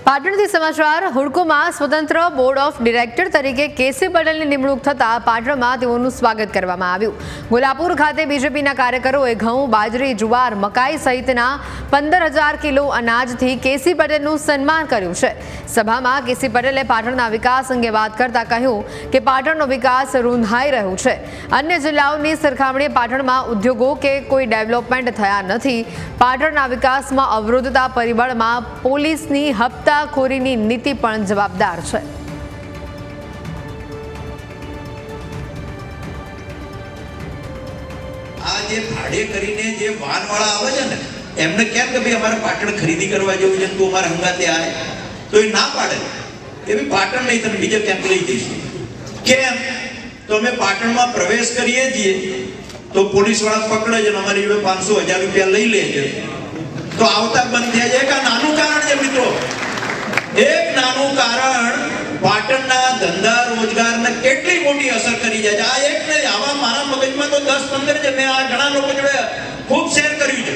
પાટણથી સમાચાર હુડકોમાં સ્વતંત્ર board of director તરીકે કેસી પટેલની નિમણૂક થતા પાટણમાં તેઓનું સ્વાગત કરવામાં આવ્યું। ગોલાપુર ખાતે બીજેપીના કાર્યકરોએ ઘઉં, બાજરી, જુવાર, મકાઈ સહિતના 15,000 કિલો અનાજથી કેસી પટેલનું સન્માન કર્યું છે। સભામાં કેસી પટેલે પાટણના વિકાસ અંગે વાત કરતા કહ્યું કે પાટણનો વિકાસ રૂંધાઈ રહ્યો છે। અન્ય જિલ્લાઓની સરખામણીએ પાટણમાં ઉદ્યોગો કે કોઈ ડેવલપમેન્ટ થયા નથી। પાટણના વિકાસમાં અવરોધતા પરિબળમાં પોલીસની હપ્તાખોરીની નીતિ પણ જવાબદાર છે। આ જે ભાડે કરીને જે વાનવાળા આવે છે ને એમને કેમ કે ભાઈ અમારે પાટણ ખરીદી કરવા જેવું છે તો અમારા હંગાતે આવે તો એ ના પાડે એ ભાઈ પાટણ નહીં તમે બીજે ક્યાંક લઈ જઈશું કેમ તો અમે પાટણમાં પ્રવેશ કરીએ છીએ તો પોલીસ વાળા પકડે છે અમારી જોડે 500,000 રૂપિયા લઈ લે છે તો આવતા બંધ થયા છે। એક આ નાનું કારણ છે મિત્રો, એક નાનું કારણ પાટણના ધંધા રોજગારને કેટલી મોટી અસર કરી જાય છે। આ એક ને આવા મારા મગજમાં તો 10-15 છે। મેં આ ઘણા લોકો જોડે ખૂબ શેર